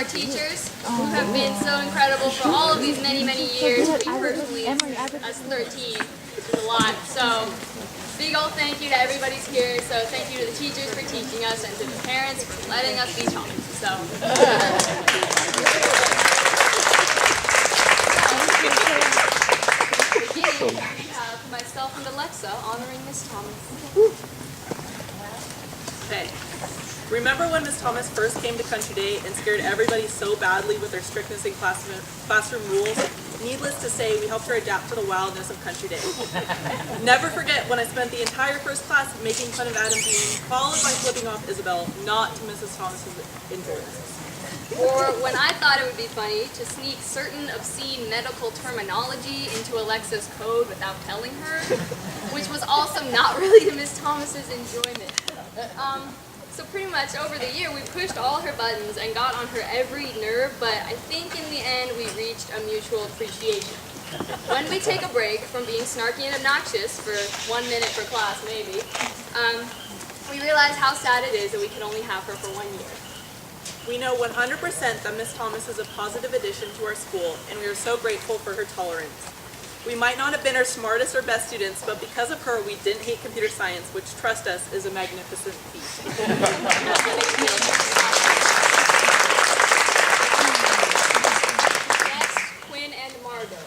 Teachers who have been so incredible for all of these many, many years. Me personally, as 13, is a lot. So, big old thank you to everybody's here. So, thank you to the teachers for teaching us and to the parents for letting us be Thomas. So, beginning, we have myself and Alexa honoring Miss Thomas. Okay. Remember when Miss Thomas first came to Country Day and scared everybody so badly with her strictness in classroom rules? Needless to say, we helped her adapt to the wildness of Country Day. Never forget when I spent the entire first class making fun of Adam Dean, followed by flipping off Isabel, not to Mrs. Thomas's enjoyment. Or when I thought it would be funny to sneak certain obscene medical terminology into Alexa's code without telling her, which was also not really to Miss Thomas's enjoyment. So pretty much over the year, we pushed all her buttons and got on her every nerve, but I think in the end, we reached a mutual appreciation. When we take a break from being snarky and obnoxious for 1 minute per class, maybe, we realize how sad it is that we can only have her for 1 year. We know 100% that Miss Thomas is a positive addition to our school, and we are so grateful for her tolerance. We might not have been our smartest or best students, but because of her, we didn't hate computer science, which, trust us, is a magnificent feat. Next, Quinn and Margot.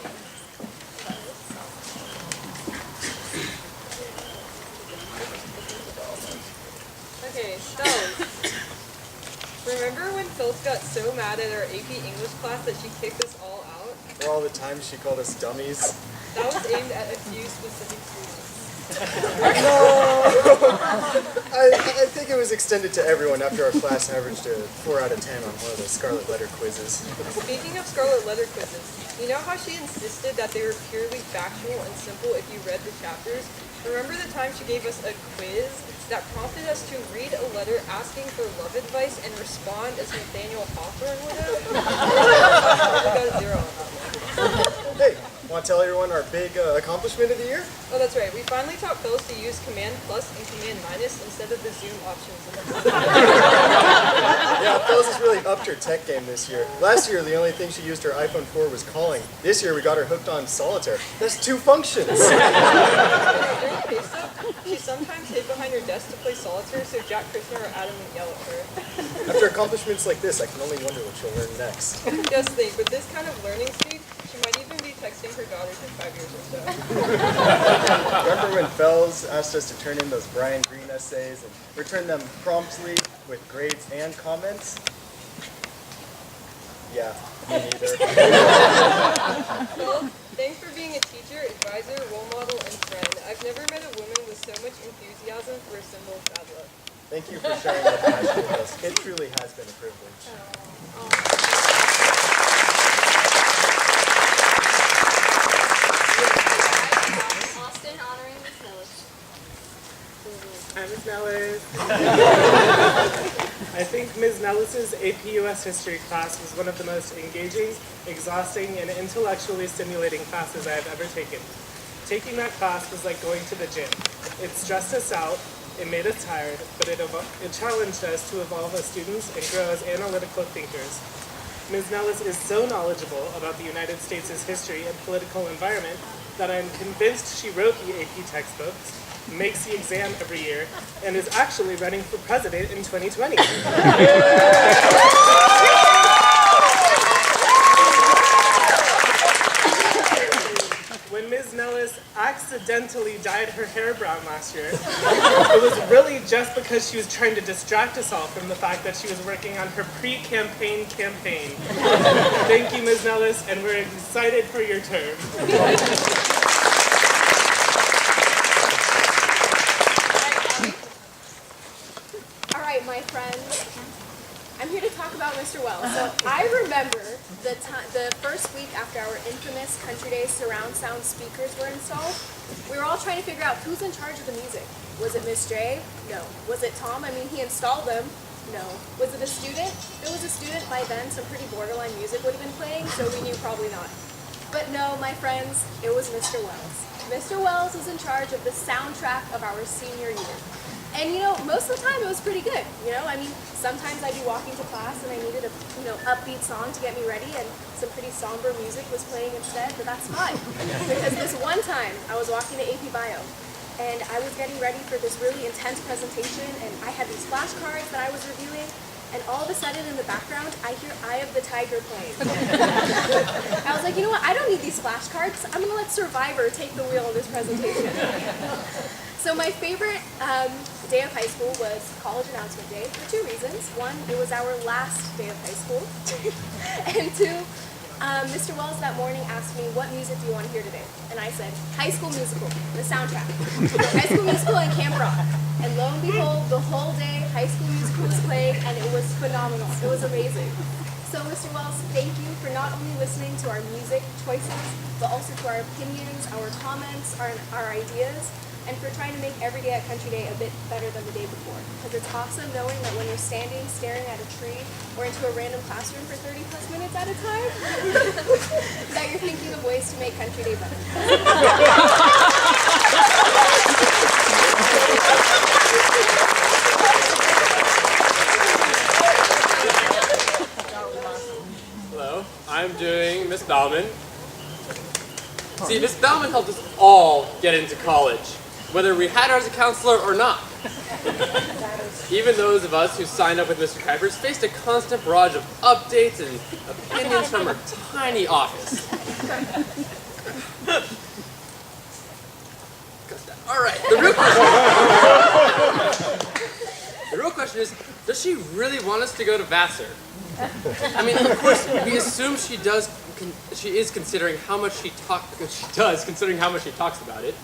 Okay, so, remember when Fels got so mad at our AP English class that she kicked us all out? For all the times she called us dummies. That was aimed at a few specific students. No! I think it was extended to everyone after our class averaged a 4 out of 10 on one of the Scarlet Letter quizzes. Speaking of Scarlet Letter quizzes, you know how she insisted that they were purely factual and simple if you read the chapters? Remember the time she gave us a quiz that prompted us to read a letter asking for love advice and respond as Nathaniel Hawthorne would have? We got a 0 on that one. Hey, want to tell everyone our big accomplishment of the year? Oh, that's right. We finally taught Fels to use Command Plus and Command Minus instead of the zoom options in the Yeah, Fels has really upped her tech game this year. Last year, the only thing she used her iPhone for was calling. This year, we got her hooked on solitaire. That's 2 functions. During FaceTime, she sometimes hid behind her desk to play solitaire so Jack, Krishna, or Adam would yell at her. After accomplishments like this, I can only wonder what she'll learn next. Just think, with this kind of learning speed, she might even be texting her daughters in 5 years or so. Remember when Fels asked us to turn in those Brian Greene essays and return them promptly with grades and comments? Yeah, me neither. Well, thanks for being a teacher, advisor, role model, and friend. I've never met a woman with so much enthusiasm for a symbol of bad luck. Thank you for sharing your passion with us. It truly has been a privilege. Austin honoring Miss Nellis. Hi, Ms. Nellis. I think Ms. Nellis's AP US History class was one of the most engaging, exhausting, and intellectually stimulating classes I have ever taken. Taking that class was like going to the gym. It stressed us out, it made us tired, but it challenged us to evolve as students and grow as analytical thinkers. Ms. Nellis is so knowledgeable about the United States' history and political environment that I'm convinced she wrote the AP textbooks, makes the exam every year, and is actually running for president in 2020. When Ms. Nellis accidentally dyed her hair brown last year, it was really just because she was trying to distract us all from the fact that she was working on her pre-campaign campaign. Thank you, Ms. Nellis, and we're excited for your term. All right, my friends, I'm here to talk about Mr. Wells. So I remember the first week after our infamous Country Day surround sound speakers were installed. We were all trying to figure out who's in charge of the music. Was it Miss J? No. Was it Tom? I mean, he installed them. No. Was it a student? If it was a student, by then some pretty borderline music would have been playing, so we knew probably not. But no, my friends, it was Mr. Wells. Mr. Wells was in charge of the soundtrack of our senior year. And most of the time it was pretty good. I mean, sometimes I'd be walking to class and I needed a upbeat song to get me ready, and some pretty somber music was playing instead, but that's fine. Because this one time I was walking to AP Bio, and I was getting ready for this really intense presentation, and I had these flashcards that I was reviewing, and all of a sudden in the background, I hear Eye of the Tiger playing. I was like, you know what, I don't need these flashcards. I'm going to let Survivor take the wheel of this presentation. So my favorite day of high school was college announcement day for two reasons. One, it was our last day of high school. And two, Mr. Wells that morning asked me, what music do you want to hear today? And I said, High School Musical, the soundtrack. High School Musical and Camp Rock. And lo and behold, the whole day, High School Musical was playing, and it was phenomenal. It was amazing. So, Mr. Wells, thank you for not only listening to our music choices, but also to our opinions, our comments, our ideas, and for trying to make every day at Country Day a bit better than the day before. Because it's awesome knowing that when you're standing, staring at a tree, or into a random classroom for 30 plus minutes at a time, that you're thinking of ways to make Country Day better. Hello, I'm doing Miss Bauman. See, Miss Bauman helped us all get into college, whether we had her as a counselor or not. Even those of us who signed up with Mr. Kuipers faced a constant barrage of updates and opinions from her tiny office. All right, the real question is, does she really want us to go to Vassar? I mean, of course, we assume she is considering how much she talks about it.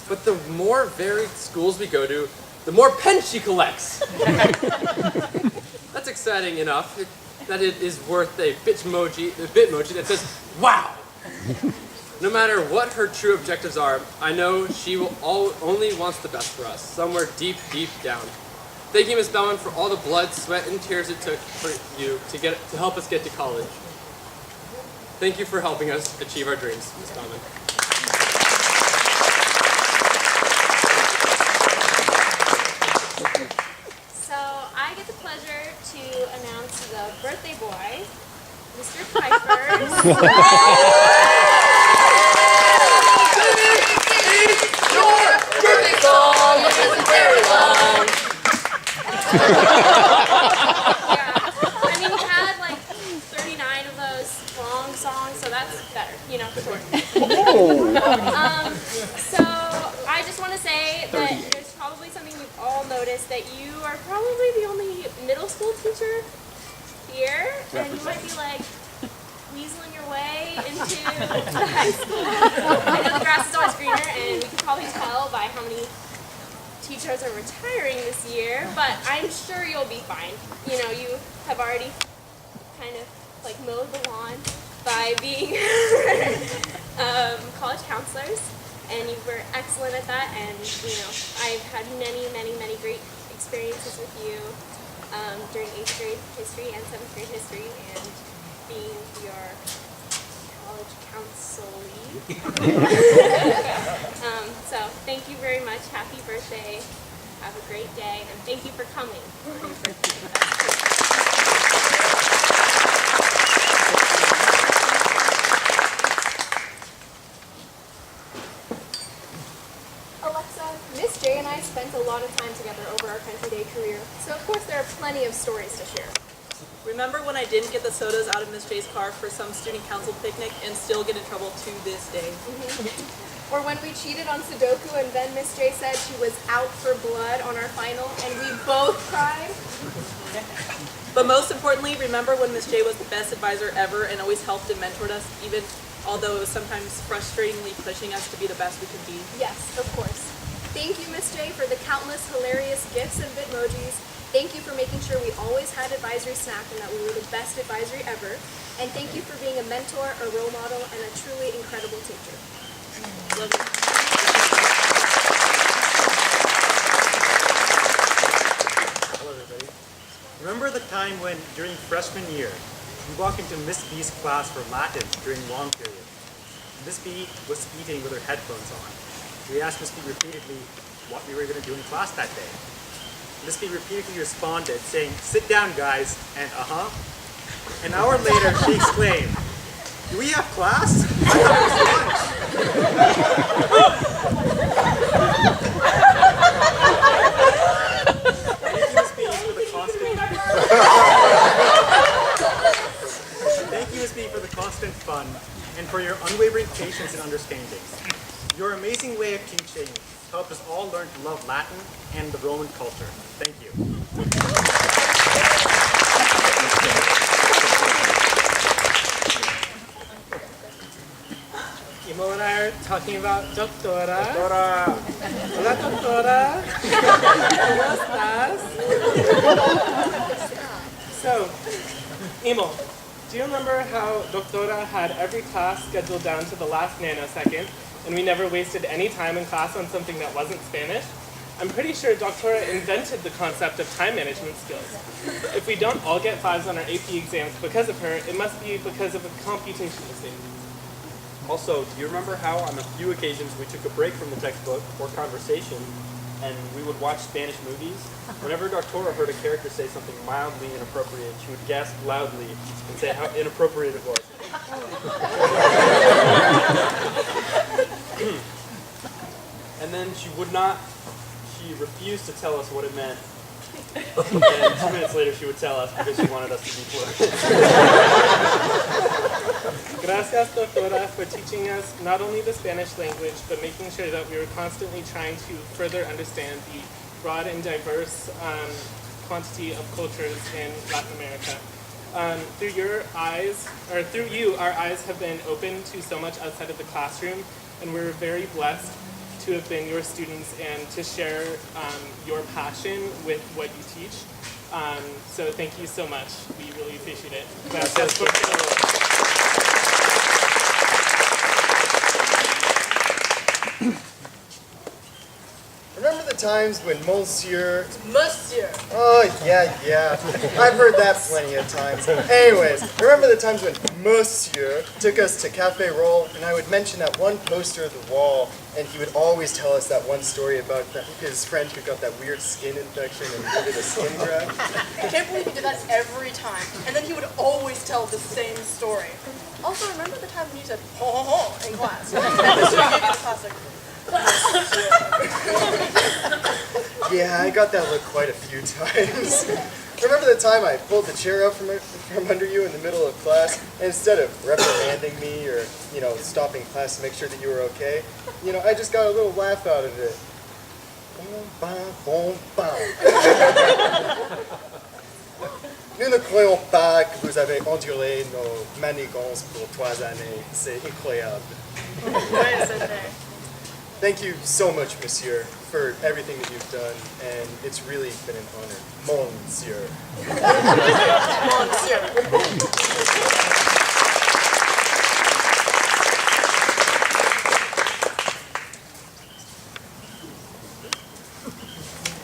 But the more varied schools we go to, the more pens she collects. That's exciting enough that it is worth a bitmoji that says, wow. No matter what her true objectives are, I know she will only wants the best for us, somewhere deep, deep down. Thank you, Ms. Bauman, for all the blood, sweat, and tears it took for you to help us get to college. Thank you for helping us achieve our dreams, Ms. Bauman. So I get the pleasure to announce the birthday boy, Mr. Kuipers. Birthday song isn't very long. Yeah, I mean, we had like 39 of those long songs, so that's better, short. So I just want to say that there's probably something you've all noticed, that you are probably the only middle school teacher here, and you might be like weaseling your way into the high school. I know the grass is always greener, and we can probably tell by how many teachers are retiring this year, but I'm sure you'll be fine. You have already kind of like mowed the lawn by being college counselors, and you were excellent at that, and I've had many, many, many great experiences with you during 8th grade history and 7th grade history, and being your college counselee. So thank you very much. Happy birthday. Have a great day, and thank you for coming. Alexa, Miss J and I spent a lot of time together over our Country Day career, so of course there are plenty of stories to share. Remember when I didn't get the sodas out of Miss J's car for some student council picnic and still get in trouble to this day? Or when we cheated on Sudoku and then Miss J said she was out for blood on our final and we both cried? But most importantly, remember when Miss J was the best advisor ever and always helped and mentored us, even although it was sometimes frustratingly pushing us to be the best we could be? Yes, of course. Thank you, Miss J, for the countless hilarious gifts and bitmojis. Thank you for making sure we always had advisory snack and that we were the best advisory ever. And thank you for being a mentor, a role model, and a truly incredible teacher. Love you. Hello, everybody. Remember the time when, during freshman year, we walked into Miss B's class for Latin during long period. Miss B was eating with her headphones on. we asked Miss B repeatedly what we were going to do in class that day. Miss B repeatedly responded, saying, "Sit down, guys," and "uh-huh." An hour later, she exclaimed, "Do we have class? I thought it was lunch." Thank you, Miss B, for the constant fun and for your unwavering patience and understanding. Your amazing way of teaching helped us all learn to love Latin and the Roman culture. Thank you. Imo and I are talking about Doctora. Hola, Doctora. ¿Cómo estás? So, Imo, do you remember how Doctora had every class scheduled down to the last nanosecond, and we never wasted any time in class on something that wasn't Spanish? I'm pretty sure Doctora invented the concept of time management skills. If we don't all get 5s on our AP exams because of her, it must be because of a computational thing. Also, do you remember how on a few occasions we took a break from the textbook or conversation and we would watch Spanish movies? Whenever Doctora heard a character say something mildly inappropriate, she would gasp loudly and say how inappropriate it was. And then she refused to tell us what it meant. And 2 minutes later she would tell us because she wanted us to be fluent. Gracias, Doctora, for teaching us not only the Spanish language, but making sure that we were constantly trying to further understand the broad and diverse quantity of cultures in Latin America. Through you, our eyes have been open to so much outside of the classroom, and we're very blessed to have been your students and to share your passion with what you teach. So thank you so much. We really appreciate it. Gracias, Portillo. Remember the times when Monsieur... Monsieur. Oh, yeah. I've heard that plenty of times. Anyways, remember the times when Monsieur took us to Cafe Roll, and I would mention that one poster of the wall, and he would always tell us that one story about his friend who got that weird skin infection and needed a skin graft. I can't believe he did that every time. And then he would always tell the same story. Also, remember the time when you said, ho ho ho, in class? And Monsieur gave you the classic. Yeah, I got that look quite a few times. Remember the time I pulled the chair up from under you in the middle of class, and instead of reprimanding me or, stopping class to make sure that you were okay, I just got a little laugh out of it. Nous ne croyons pas que vous avez enduré nos manigances pour 3 années. C'est incroyable. Thank you so much, Monsieur, for everything that you've done, and it's really been an honor. Monsieur.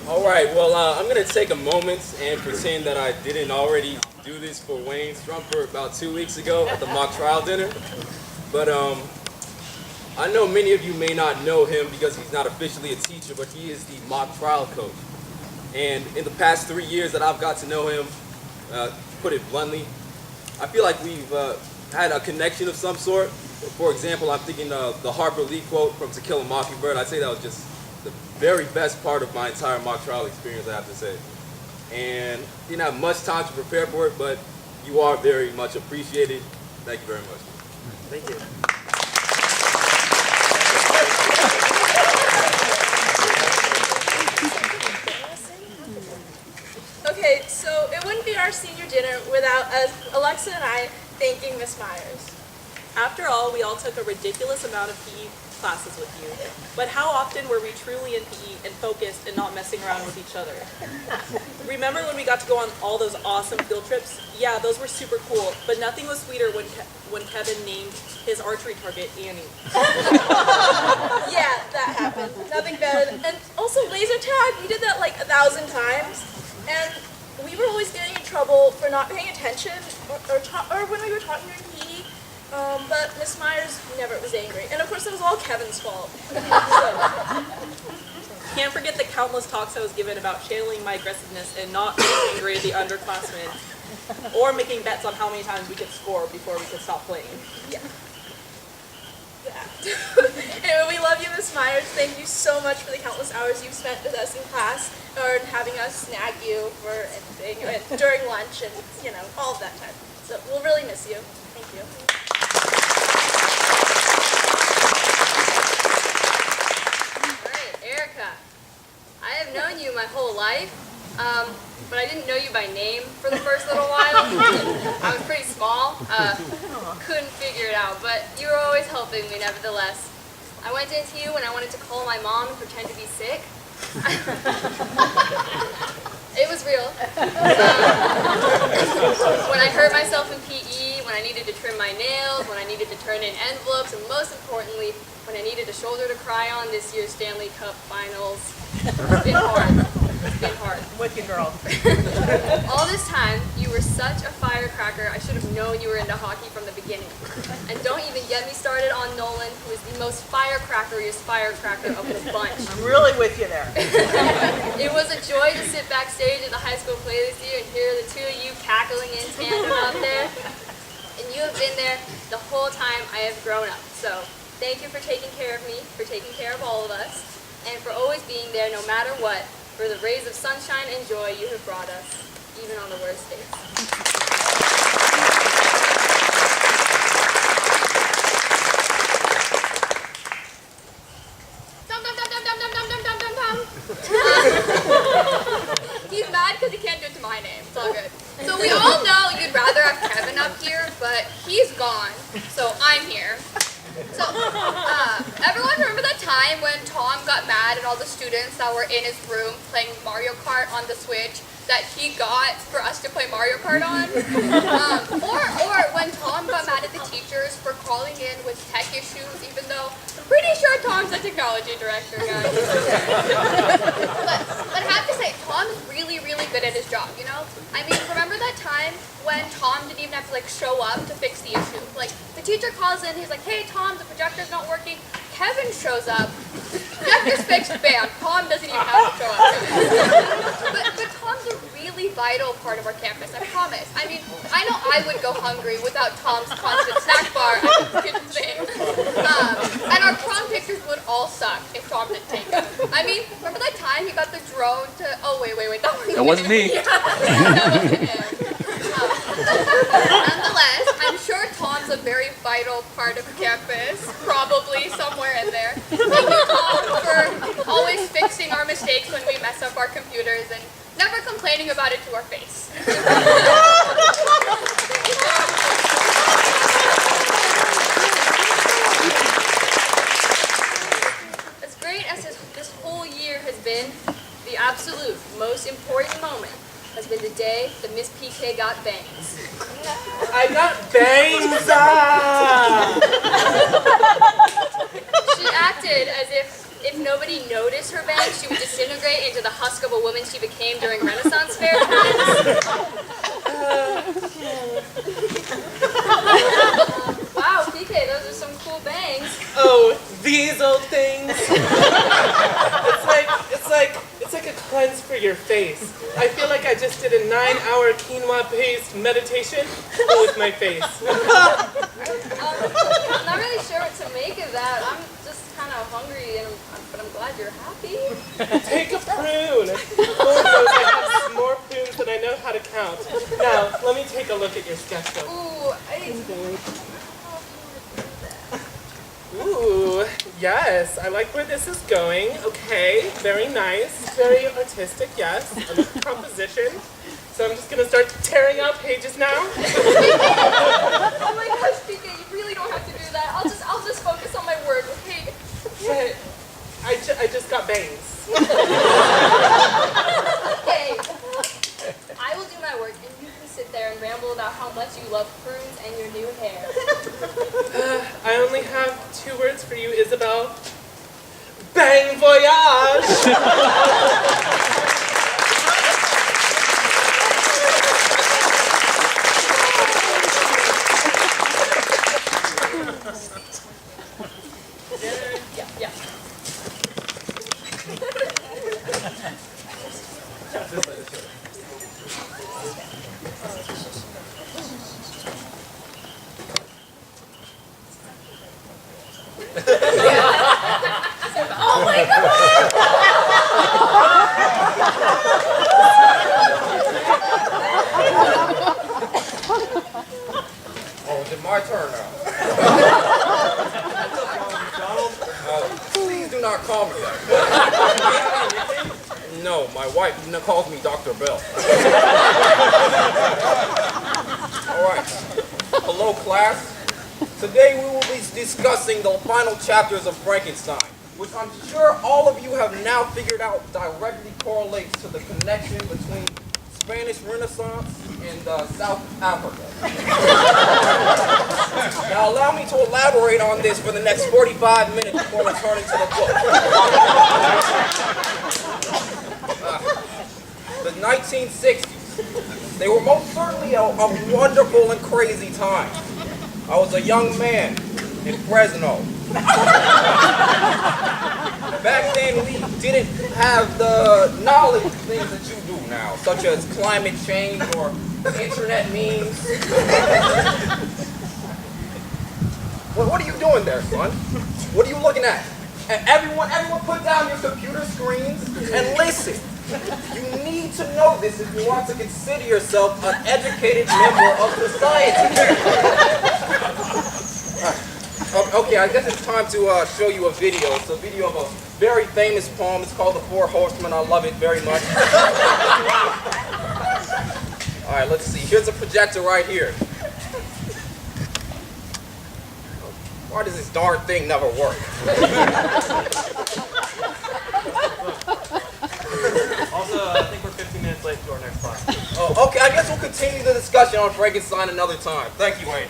All right, well, I'm going to take a moment and pretend that I didn't already do this for Wayne Strumpfer about 2 weeks ago at the mock trial dinner. But I know many of you may not know him because he's not officially a teacher, but he is the mock trial coach. And in the past 3 years that I've got to know him, put it bluntly, I feel like we've had a connection of some sort. For example, I'm thinking of the Harper Lee quote from To Kill a Mockingbird. I'd say that was just the very best part of my entire mock trial experience, I have to say. And didn't have much time to prepare for it, but you are very much appreciated. Thank you very much. Thank you. Okay, so it wouldn't be our senior dinner without Alexa and I thanking Miss Myers. After all, we all took a ridiculous amount of PE classes with you. But how often were we truly in PE and focused and not messing around with each other? Remember when we got to go on all those awesome field trips? Yeah, those were super cool, but nothing was sweeter when Kevin named his archery target Annie. Yeah, that happened. Nothing better. And also laser tag, we did that like 1,000 times. And we were always getting in trouble for not paying attention or when we were talking during PE. But Miss Myers never was angry. And of course, it was all Kevin's fault. Can't forget the countless talks I was given about channeling my aggressiveness and not being angry at the underclassmen, or making bets on how many times we could score before we could stop playing. Yeah. Anyway, we love you, Miss Myers. Thank you so much for the countless hours you've spent with us in class, or having us snag you for anything during lunch, and all of that time. So we'll really miss you. Thank you. All right, Erica. I have known you my whole life, but I didn't know you by name for the first little while. I was pretty small, couldn't figure it out, but you were always helping me nevertheless. I went into you when I wanted to call my mom and pretend to be sick. It was real. When I hurt myself in PE, when I needed to trim my nails, when I needed to turn in envelopes, and most importantly, when I needed a shoulder to cry on this year's Stanley Cup Finals. It's been hard. It's been hard. With you, girl. All this time, you were such a firecracker, I should have known you were into hockey from the beginning. And don't even get me started on Nolan, who is the most firecrackeriest firecracker of the bunch. I'm really with you there. It was a joy to sit backstage at the high school play this year and hear the two of you cackling in tandem out there. And you have been there the whole time I have grown up. So thank you for taking care of me, for taking care of all of us, and for always being there no matter what, for the rays of sunshine and joy you have brought us, even on the worst days. He's mad because he can't do it to my name. It's all good. So we all know you'd rather have Kevin up here, but he's gone, so I'm here. So, everyone remember that time when Tom got mad at all the students that were in his room playing Mario Kart on the Switch that he got for us to play Mario Kart on? Or when Tom got mad at the teachers for calling in with tech issues, even though I'm pretty sure Tom's the technology director, guys. But I have to say, Tom's really, really good at his job, you know? I mean, remember that time when Tom didn't even have to show up to fix the issue? The teacher calls in, he's like, hey Tom, the projector's not working. Kevin shows up, projector's fixed, bam, Tom doesn't even have to show up. But Tom's a really vital part of our campus, I promise. I mean, I know I would go hungry without Tom's constant snack bar at the kitchen sink. And our prom pictures would all suck if Tom didn't take them. I mean, remember that time he got the drone to, oh wait, that wasn't me. Yeah, that wasn't him. Nonetheless, I'm sure Tom's a very vital part of campus, probably somewhere in there. Thank you, Tom, for always fixing our mistakes when we mess up our computers and never complaining about it to our face. As great as this whole year has been, the absolute most important moment has been the day that Miss PK got bangs. I got bangs! She acted as if nobody noticed her bangs, she would disintegrate into the husk of a woman she became during Renaissance fair times. Wow, PK, those are some cool bangs. Oh, these old things. It's like a cleanse for your face. I feel like I just did a 9-hour quinoa-based meditation with my face. I'm not really sure what to make of that. I'm just kind of hungry, but I'm glad you're happy. Take a prune. Lord knows I have more prunes than I know how to count. Now, let me take a look at your sketchbook. Ooh, yes, I like where this is going. Okay, very nice, very artistic, yes. I like the composition. So I'm just gonna start tearing out pages now. Oh my gosh, PK, you really don't have to do that. I'll just focus on my work, okay? But I just got bangs. Okay. I will do my work, and you can sit there and ramble about how much you love prunes and your new hair. I only have 2 words for you, Isabel. Bang voyage! Oh my god! Oh, is it my turn now? Please do not call me that. No, my wife calls me Dr. Bell. Alright. Hello, class. Today we will be discussing the final chapters of Frankenstein, which I'm sure all of you have now figured out directly correlates to the connection between Spanish Renaissance and South Africa. Now allow me to elaborate on this for the next 45 minutes before returning to the book. The 1960s. They were most certainly a wonderful and crazy time. I was a young man in Fresno. Back then, we didn't have the knowledge of things that you do now, such as climate change or internet memes. What are you doing there, son? What are you looking at? And everyone put down your computer screens and listen. You need to know this if you want to consider yourself an educated member of society. Okay, I guess it's time to show you a video. It's a video of a very famous poem. It's called The Four Horsemen. I love it very much. All right, let's see. Here's a projector right here. Why does this darn thing never work? Also, I think we're 15 minutes late to our next class. Oh, okay, I guess we'll continue the discussion on Frankenstein another time. Thank you, Wayne.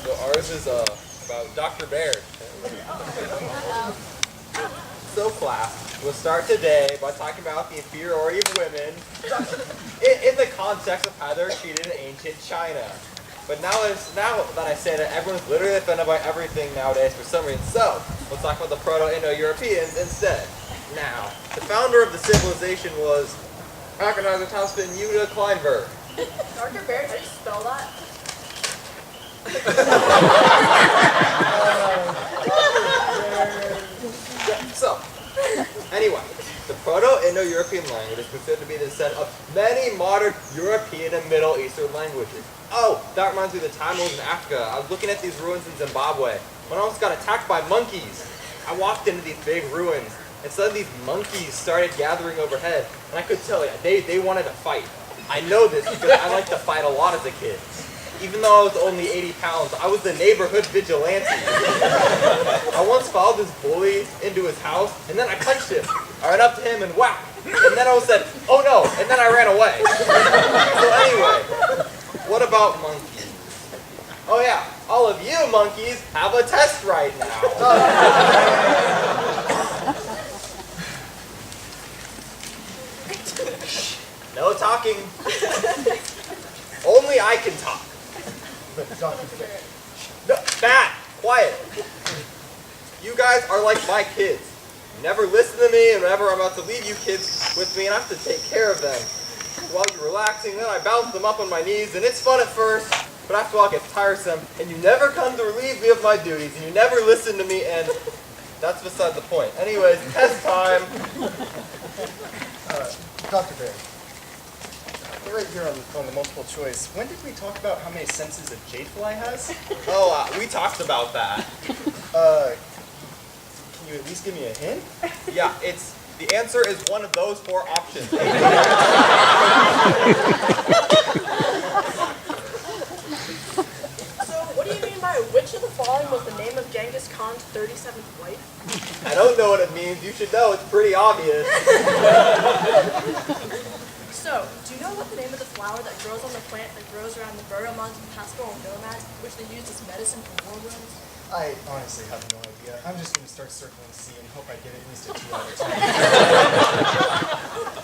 So ours is about Dr. Baird. So class, we'll start today by talking about the inferiority of women in the context of how they're treated in ancient China. But now that I say that, everyone's literally offended by everything nowadays for some reason. So let's talk about the Proto-Indo-Europeans instead. Now, the founder of the civilization was Thomsen Kleinberg. Dr. Baird, how do you spell that? So, anyway, the Proto-Indo-European language is considered to be the descent of many modern European and Middle Eastern languages. Oh, that reminds me of the time I was in Africa. I was looking at these ruins in Zimbabwe when I almost got attacked by monkeys. I walked into these big ruins, and suddenly these monkeys started gathering overhead, and I could tell you, they wanted to fight. I know this because I liked to fight a lot as a kid. Even though I was only 80 pounds, I was the neighborhood vigilante. I once followed this bully into his house, and then I punched him. I ran up to him and whack. And then I said, oh no, and then I ran away. So anyway, what about monkeys? Oh yeah, all of you monkeys have a test right now. No talking. Only I can talk. No, Matt, quiet. You guys are like my kids. You never listen to me, and whenever I'm about to leave you kids with me, and I have to take care of them. While you're relaxing, then I bounce them up on my knees, and it's fun at first, but after a while it gets tiresome, and you never come to relieve me of my duties, and you never listen to me, and that's beside the point. Anyways, test time. Dr. Baird, right here on the multiple choice, when did we talk about how many senses a jadefly has? Oh, we talked about that. Can you at least give me a hint? Yeah, the answer is one of those 4 options. So, what do you mean by which of the following was the name of Genghis Khan's 37th wife? I don't know what it means. You should know. It's pretty obvious. So, do you know what the name of the flower that grows on the plant that grows around the bergamot, pastoral nomads, which they use as medicine for war wounds? I honestly have no idea. idea. I'm just going to start circling C and hope I get at least a 2 out of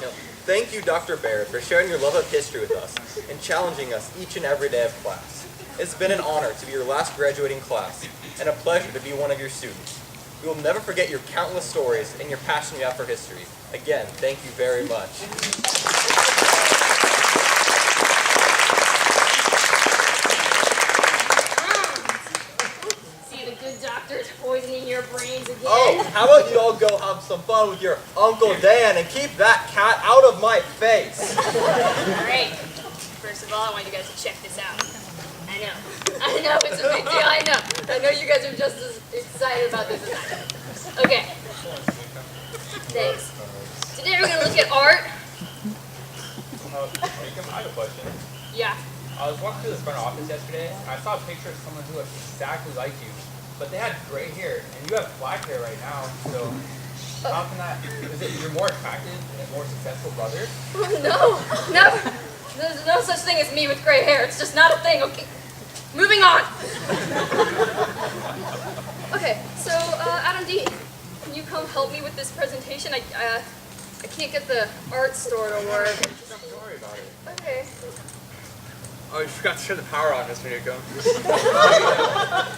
10. Thank you, Dr. Baird, for sharing your love of history with us and challenging us each and every day of class. It's been an honor to be your last graduating class and a pleasure to be one of your students. We will never forget your countless stories and your passion you have for history. Again, thank you very much. Doctor's poisoning your brains again. Oh, how about you all go have some fun with your Uncle Dan and keep that cat out of my face? Alright. First of all, I want you guys to check this out. I know it's a big deal, I know you guys are just as excited about this as I am. Okay. Thanks. Today we're going to look at art. Neukom, I have a question. Yeah. I was walking through the front office yesterday, and I saw a picture of someone who looked exactly like you. But they had gray hair, and you have black hair right now, so how can that, is it you're more attractive and more successful brother? No. There's no such thing as me with gray hair. It's just not a thing, okay? Moving on. Okay, so, Adam D, can you come help me with this presentation? I can't get the art store to work. Don't worry about it. Okay. Oh, you forgot to turn the power on, Mr. Neukom.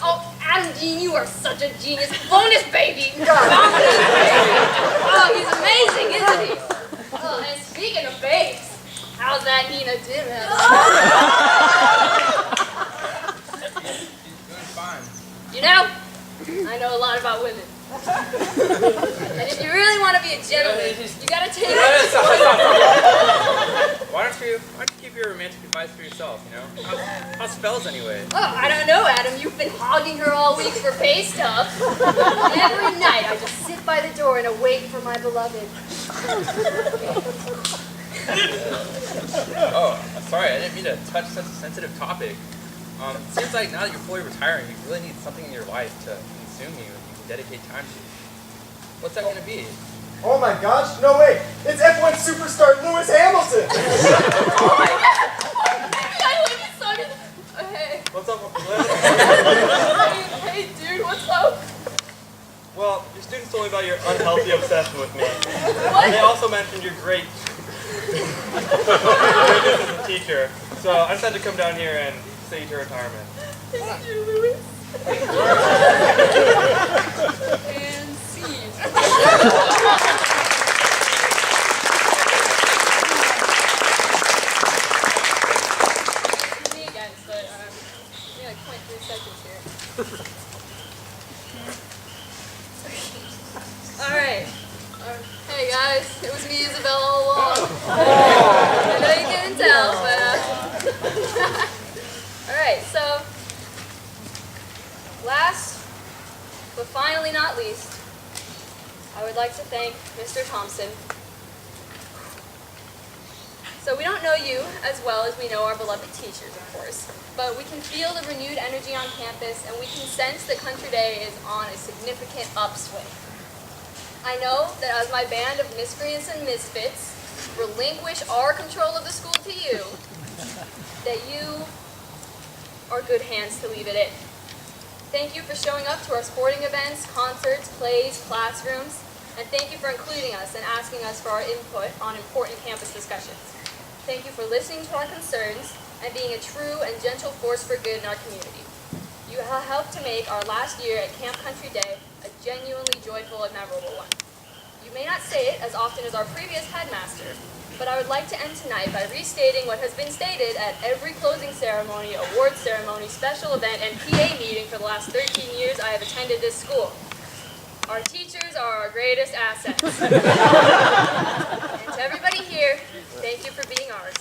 Oh, Adam Dean, you are such a genius. Bonus baby! Bauman is amazing! Oh, he's amazing, isn't he? Oh, and speaking of babes, how's that Nina Dimmer? She's doing fine. You know, I know a lot about women. And if you really want to be a gentleman, you gotta take it. Why don't you keep your romantic advice for yourself, you know? How's Fels anyway? Oh, I don't know, Adam. You've been hogging her all week for pay stuff. Every night I just sit by the door and await for my beloved. Oh, sorry, I didn't mean to touch such a sensitive topic. It seems like now that you're fully retiring, you really need something in your life to consume you and you can dedicate time to. What's that going to be? Oh my gosh, no way! It's F1 superstar Lewis Hamilton! Oh my god! Maybe I live in Summit. Hey. What's up, Uncle Glenn? Hey, dude, what's up? Well, your students told me about your unhealthy obsession with me. What? And they also mentioned your great greatness as a teacher. So I just had to come down here and say you to retirement. Thank you, Lewis. And see. Me again, but yeah, like 0.3 seconds here. Alright. Hey guys, it was me, Isabel, all along. I know you couldn't tell, but alright, so last but finally not least, I would like to thank Mr. Thomsen. So we don't know you as well as we know our beloved teachers, of course, but we can feel the renewed energy on campus and we can sense that Country Day is on a significant upswing. I know that as my band of miscreants and misfits relinquish our control of the school to you, that you are good hands to leave it in. Thank you for showing up to our sporting events, concerts, plays, classrooms, and thank you for including us and asking us for our input on important campus discussions. Thank you for listening to our concerns and being a true and gentle force for good in our community. You have helped to make our last year at Camp Country Day a genuinely joyful and memorable one. You may not say it as often as our previous headmaster, but I would like to end tonight by restating what has been stated at every closing ceremony, award ceremony, special event, and PA meeting for the last 13 years I have attended this school. Our teachers are our greatest assets. And to everybody here, thank you for being ours.